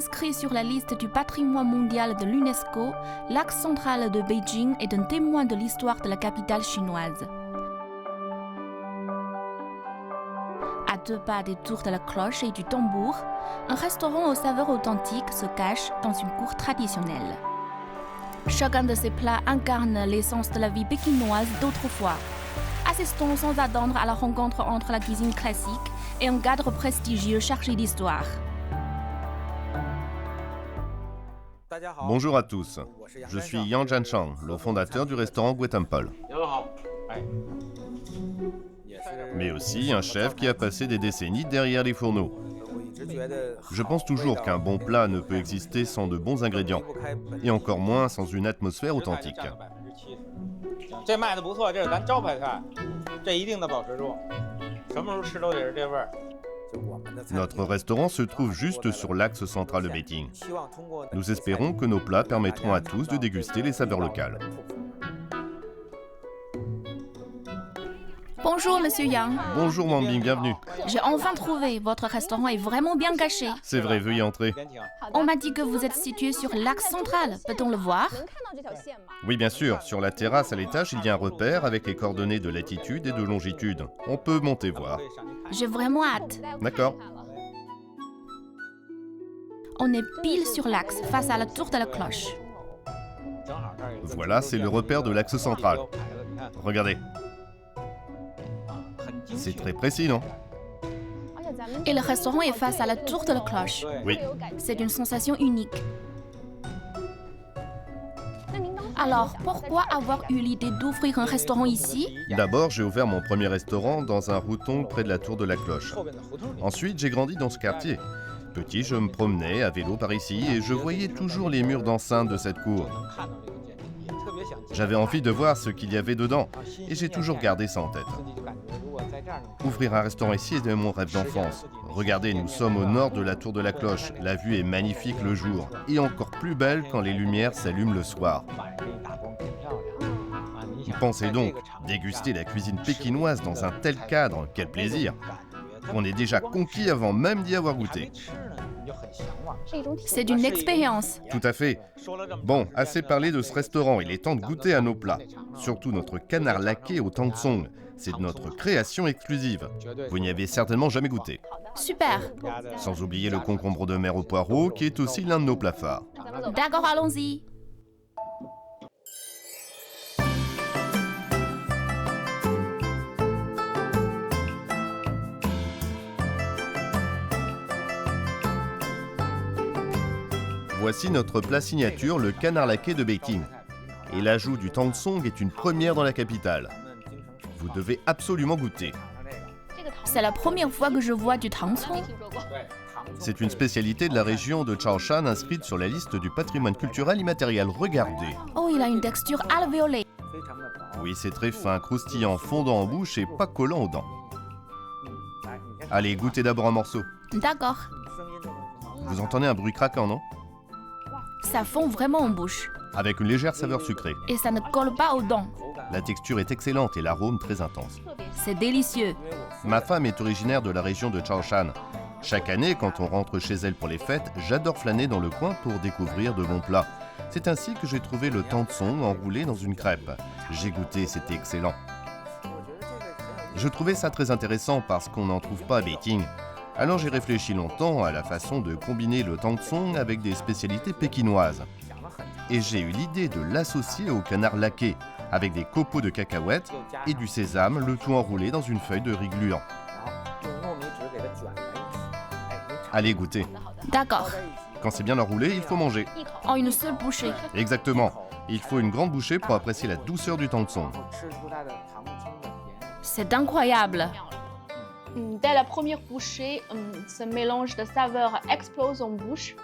inscrit sur la liste du patrimoine mondial de l'UNESCO, l'axe central de Beijing est un témoin de l'histoire de la capitale chinoise. À 2 pas des tours de la cloche et du tambour, un restaurant aux saveurs authentiques se cache dans une cour traditionnelle. Chacun de ces plats incarne l'essence de la vie pékinoise d'autrefois. Assistons sans attendre à la rencontre entre la cuisine classique et un cadre prestigieux chargé d'histoire. Bonjour à tous, je suis Yang Jianchang, le fondateur du restaurant Gue Temple. Mais aussi un chef qui a passé des décennies derrière les fourneaux. Je pense toujours qu'un bon plat ne peut exister sans de bons ingrédients, et encore moins sans une atmosphère authentique. Notre restaurant se trouve juste sur l'axe central de Beijing. Nous espérons que nos plats permettront à tous de déguster les saveurs locales. Bonjour, monsieur Yang. Bonjour Wang, bienvenue. J'ai enfin trouvé, votre restaurant est vraiment bien caché. C'est vrai, veuillez entrer. On m'a dit que vous êtes situé sur l'axe central, peut-on le voir? Oui, bien sûr, sur la terrasse à l'étage, il y a un repère avec les coordonnées de latitude et de longitude. On peut monter voir. J'ai vraiment hâte. D'accord. On est pile sur l'axe, face à la tour de la cloche. Voilà, c'est le repère de l'axe central. Regardez. C'est très précis, non? Et le restaurant est face à la tour de la cloche. Oui. C'est une sensation unique. Alors, pourquoi avoir eu l'idée d'ouvrir un restaurant ici? D'abord, j'ai ouvert mon premier restaurant dans un routon près de la tour de la cloche. Ensuite, j'ai grandi dans ce quartier. Petit, je me promenais à vélo par ici et je voyais toujours les murs d'enceinte de cette cour. J'avais envie de voir ce qu'il y avait dedans et j'ai toujours gardé ça en tête. Ouvrir un restaurant ici est mon rêve d'enfance. Regardez, nous sommes au nord de la tour de la cloche. La vue est magnifique le jour et encore plus belle quand les lumières s'allument le soir. Pensez donc, déguster la cuisine pékinoise dans un tel cadre, quel plaisir! On est déjà conquis avant même d'y avoir goûté. C'est une expérience. Tout à fait. Bon, assez parlé de ce restaurant, il est temps de goûter à nos plats. Surtout notre canard laqué au tangsong. C'est notre création exclusive. Vous n'y avez certainement jamais goûté. Super. Sans oublier le concombre de mer au poireau, qui est aussi l'un de nos plats phares. D'accord, allons-y. Voici notre plat signature, le canard laqué de Beijing. Et l'ajout du tangsong est une première dans la capitale. Vous devez absolument goûter. C'est la première fois que je vois du tangsong. C'est une spécialité de la région de Chaoshan inscrite sur la liste du patrimoine culturel immatériel. Regardez. Oh, il a une texture alvéolée. Oui, c'est très fin, croustillant, fondant en bouche et pas collant aux dents. Allez, goûtez d'abord un morceau. D'accord. Vous entendez un bruit craquant, non? Ça fond vraiment en bouche. Avec une légère saveur sucrée. Et ça ne colle pas aux dents. La texture est excellente et l'arôme très intense. C'est délicieux. Ma femme est originaire de la région de Chaoshan. Chaque année, quand on rentre chez elle pour les fêtes, j'adore flâner dans le coin pour découvrir de bons plats. C'est ainsi que j'ai trouvé le tangsong enroulé dans une crêpe. J'ai goûté, c'était excellent. Je trouvais ça très intéressant parce qu'on n'en trouve pas à Beijing. Alors j'ai réfléchi longtemps à la façon de combiner le tangsong avec des spécialités pékinoises. Et j'ai eu l'idée de l'associer au canard laqué, avec des copeaux de cacahuètes et du sésame, le tout enroulé dans une feuille de riz gluant. Allez, goûtez. D'accord. Quand c'est bien enroulé, il faut manger. En une seule bouchée. Exactement. Il faut une grande bouchée pour apprécier la douceur du tangsong. C'est incroyable. Dès la première bouchée, ce mélange de saveurs explose en bouche.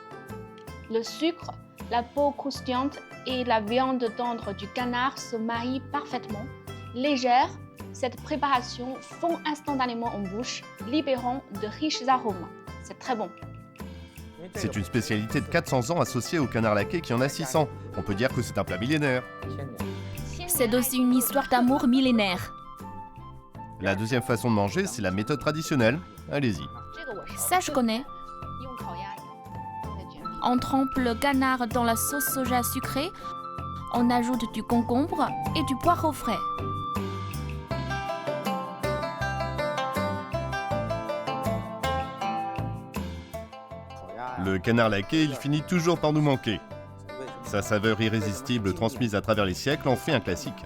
Le sucre, la peau croustillante et la viande tendre du canard se marient parfaitement. Légère, cette préparation fond instantanément en bouche, libérant de riches arômes. C'est très bon. C'est une spécialité de 400 ans associée au canard laqué qui en a 600. On peut dire que c'est un plat millénaire. C'est aussi une histoire d'amour millénaire. La deuxième façon de manger, c'est la méthode traditionnelle. Allez-y. Ça, je connais. On trempe le canard dans la sauce soja sucrée. On ajoute du concombre et du poireau frais. Le canard laqué, il finit toujours par nous manquer. Sa saveur irrésistible transmise à travers les siècles en fait un classique.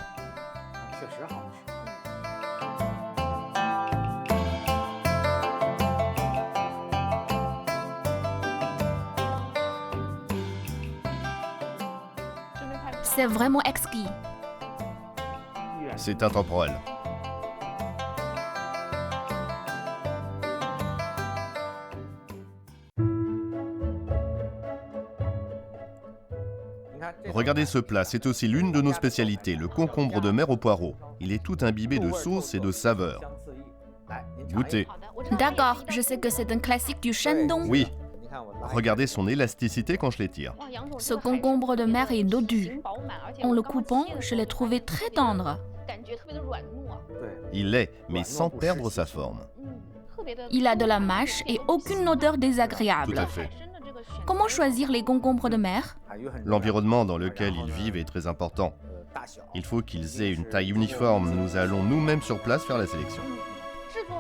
C'est vraiment exquis. C'est intemporel. Regardez ce plat, c'est aussi l'une de nos spécialités, le concombre de mer au poireau. Il est tout imbibé de sauce et de saveur. Goûtez. D'accord, je sais que c'est un classique du Shandong. Oui. Regardez son élasticité quand je l'étire. Ce concombre de mer est dodu. En le coupant, je l'ai trouvé très tendre. Il l'est, mais sans perdre sa forme. Il a de la mâche et aucune odeur désagréable. Tout à fait. Comment choisir les concombres de mer? L'environnement dans lequel ils vivent est très important. Il faut qu'ils aient une taille uniforme. Nous allons nous-mêmes sur place faire la sélection.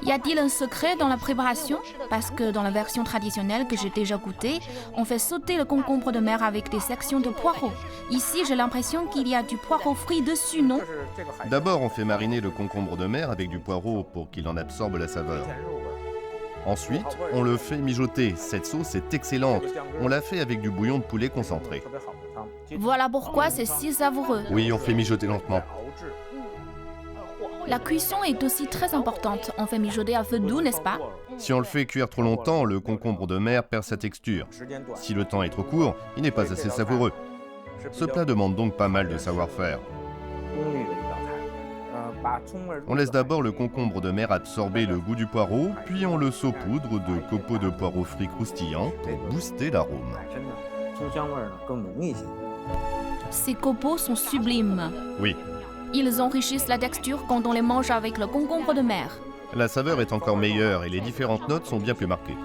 Y a-t-il un secret dans la préparation? Parce que dans la version traditionnelle que j'ai déjà goûtée, on fait sauter le concombre de mer avec des sections de poireaux. Ici, j'ai l'impression qu'il y a du poireau frit dessus, non? D'abord, on fait mariner le concombre de mer avec du poireau pour qu'il en absorbe la saveur. Ensuite, on le fait mijoter. Cette sauce est excellente. On la fait avec du bouillon de poulet concentré. Voilà pourquoi c'est si savoureux. Oui, on fait mijoter lentement. La cuisson est aussi très importante. On fait mijoter à feu doux, n'est-ce pas? Si on le fait cuire trop longtemps, le concombre de mer perd sa texture. Si le temps est trop court, il n'est pas assez savoureux. Ce plat demande donc pas mal de savoir-faire. On laisse d'abord le concombre de mer absorber le goût du poireau, puis on le saupoudre de copeaux de poireaux frits croustillants pour booster l'arôme. Ces copeaux sont sublimes. Oui, Ils enrichissent la texture quand on les mange avec le concombre de mer. la saveur est encore meilleure et les différentes notes sont bien plus marquées.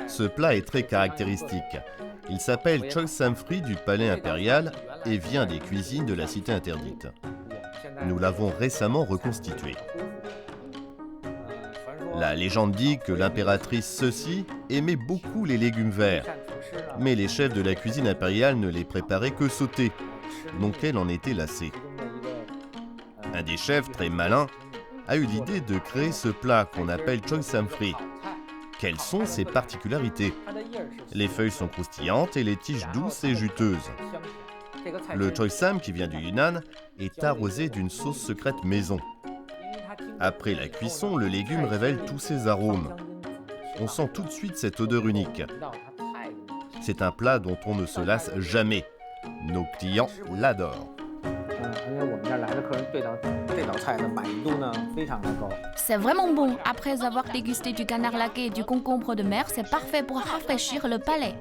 Ce plat est très caractéristique. Il s'appelle Chol Sam Free du palais impérial et vient des cuisines de la cité interdite. Nous l'avons récemment reconstitué. La légende dit que l'impératrice Ceci aimait beaucoup les légumes verts, mais les chefs de la cuisine impériale ne les préparaient que sautés, donc elle en était lassée. Un des chefs, très malin, a eu l'idée de créer ce plat qu'on appelle Chol Sam Free. Quelles sont ses particularités? Les feuilles sont croustillantes et les tiges douces et juteuses. Le Chol Sam, qui vient du Yunnan, est arrosé d'une sauce secrète maison. Après la cuisson, le légume révèle tous ses arômes. On sent tout de suite cette odeur unique. C'est un plat dont on ne se lasse jamais. Nos clients l'adorent. C'est vraiment bon. Après avoir dégusté du canard laqué et du concombre de mer, c'est parfait pour rafraîchir le palais.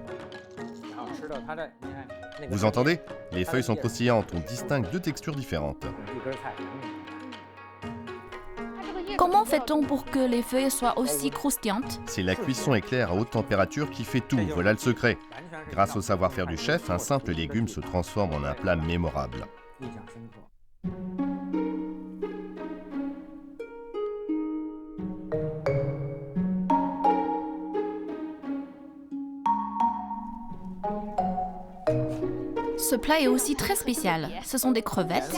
Vous entendez? Les feuilles sont croustillantes, on distingue deux textures différentes. Comment fait-on pour que les feuilles soient aussi croustillantes? C'est la cuisson éclair à haute température qui fait tout, voilà le secret. Grâce au savoir-faire du chef, un simple légume se transforme en un plat mémorable. Ce plat est aussi très spécial. Ce sont des crevettes.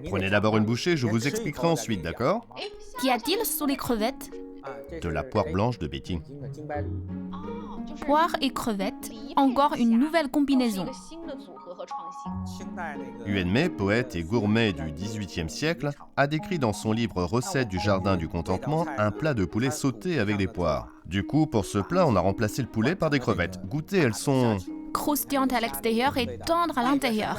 Prenez d'abord une bouchée, je vous expliquerai ensuite, d'accord? Qu'y a-t-il sous les crevettes? De la poire blanche de Beijing. Poire et crevettes, encore une nouvelle combinaison. Yuan Mei, poète et gourmet du XVIIIe siècle, a décrit dans son livre Recettes du jardin du contentement un plat de poulet sauté avec des poires. Du coup, pour ce plat, on a remplacé le poulet par des crevettes. Goûtez, elles sont Croustillantes à l'extérieur et tendres à l'intérieur.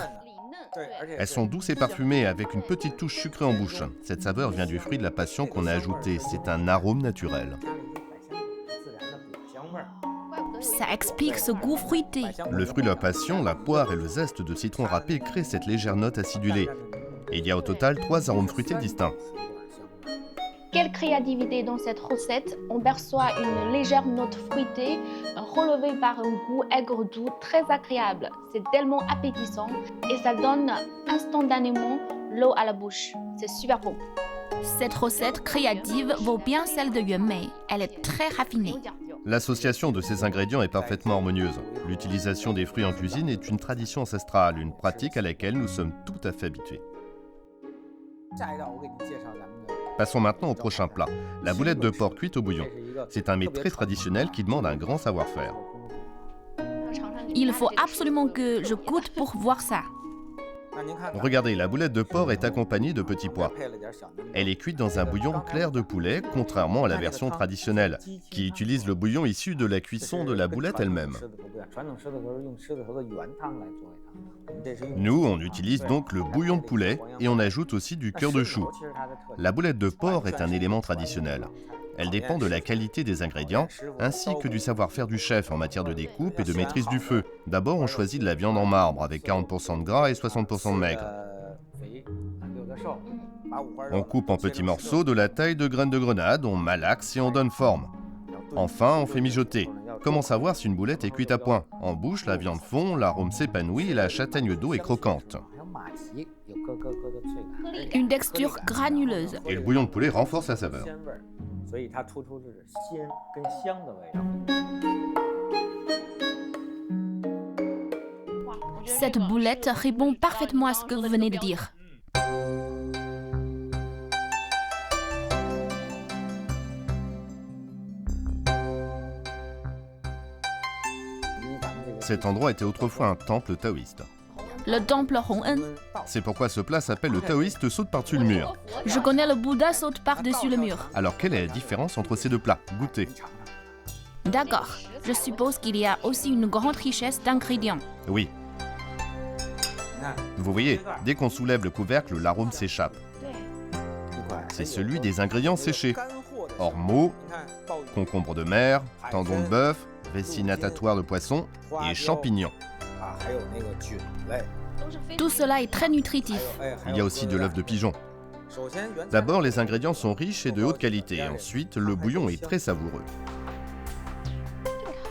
Elles sont douces et parfumées avec une petite touche sucrée en bouche. Cette saveur vient du fruit de la passion qu'on a ajouté. C'est un arôme naturel. Ça explique ce goût fruité. Le fruit de la passion, la poire et le zeste de citron râpé créent cette légère note acidulée. Et il y a au total 3 arômes fruités distincts. Quelle créativité dans cette recette! On perçoit une légère note fruitée, relevée par un goût aigre-doux très agréable. C'est tellement appétissant et ça donne instantanément l'eau à la bouche. C'est super bon. Cette recette créative vaut bien celle de Yuanmei. Elle est très raffinée. L'association de ces ingrédients est parfaitement harmonieuse. L'utilisation des fruits en cuisine est une tradition ancestrale, une pratique à laquelle nous sommes tout à fait habitués. Passons maintenant au prochain plat, la boulette de porc cuite au bouillon. C'est un mets très traditionnel qui demande un grand savoir-faire. Il faut absolument que je goûte pour voir ça. Regardez, la boulette de porc est accompagnée de petits pois. Elle est cuite dans un bouillon clair de poulet, contrairement à la version traditionnelle, qui utilise le bouillon issu de la cuisson de la boulette elle-même. Nous, on utilise donc le bouillon de poulet et on ajoute aussi du cœur de chou. La boulette de porc est un élément traditionnel. Elle dépend de la qualité des ingrédients, ainsi que du savoir-faire du chef en matière de découpe et de maîtrise du feu. D'abord, on choisit de la viande en marbre, avec 40% de gras et 60% de maigre. On coupe en petits morceaux de la taille de graines de grenade, on malaxe et on donne forme. Enfin, on fait mijoter. Comment savoir si une boulette est cuite à point? En bouche, la viande fond, l'arôme s'épanouit et la châtaigne d'eau est croquante. Une texture granuleuse. Et le bouillon de poulet renforce la saveur. Cette boulette répond parfaitement à ce que vous venez de dire. Cet endroit était autrefois un temple taoïste. Le temple Hong'en. C'est pourquoi ce plat s'appelle le taoïste saute par-dessus le mur. Je connais le Bouddha saute par-dessus le mur. Alors quelle est la différence entre ces deux plats? Goûtez. D'accord. Je suppose qu'il y a aussi une grande richesse d'ingrédients. Oui. Vous voyez, dès qu'on soulève le couvercle, l'arôme s'échappe. C'est celui des ingrédients séchés. Ormeaux, concombre de mer, tendon de bœuf, vessie natatoire de poisson et champignons. Tout cela est très nutritif. Il y a aussi de l'œuf de pigeon. D'abord, les ingrédients sont riches et de haute qualité. Ensuite, le bouillon est très savoureux.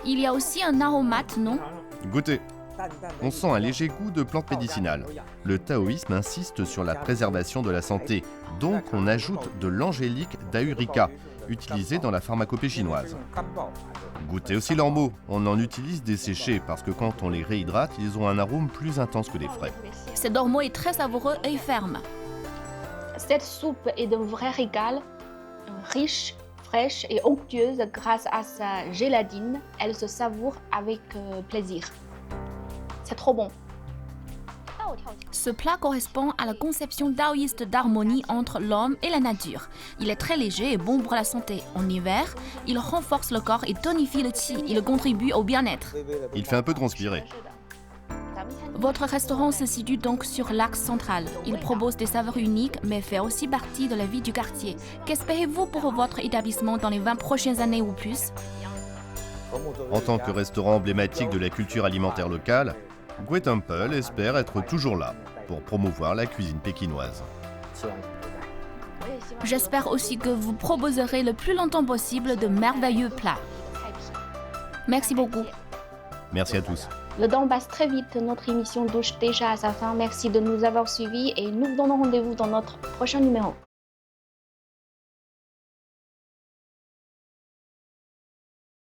Il y a aussi un aromate, non? Goûtez. On sent un léger goût de plante médicinale. Le taoïsme insiste sur la préservation de la santé, donc on ajoute de l'angélique daurica, utilisée dans la pharmacopée chinoise. Goûtez aussi l'ormeau. On en utilise desséchés parce que quand on les réhydrate, ils ont un arôme plus intense que les frais. Cet ormeau est très savoureux et ferme. Cette soupe est d'un vrai régal, riche, fraîche et onctueuse grâce à sa gélatine. Elle se savoure avec plaisir. C'est trop bon. Ce plat correspond à la conception taoïste d'harmonie entre l'homme et la nature. Il est très léger et bon pour la santé. En hiver, il renforce le corps et tonifie le qi. Il contribue au bien-être. Il fait un peu transpirer. Votre restaurant se situe donc sur l'axe central. Il propose des saveurs uniques, mais fait aussi partie de la vie du quartier. Qu'espérez-vous pour votre établissement dans les 20 prochaines années ou plus? En tant que restaurant emblématique de la culture alimentaire locale, Gui Temple espère être toujours là pour promouvoir la cuisine pékinoise. J'espère aussi que vous proposerez le plus longtemps possible de merveilleux plats. Merci beaucoup. Merci à tous. Le temps passe très vite, notre émission touche déjà à sa fin. Merci de nous avoir suivis et nous vous donnons rendez-vous dans notre prochain numéro.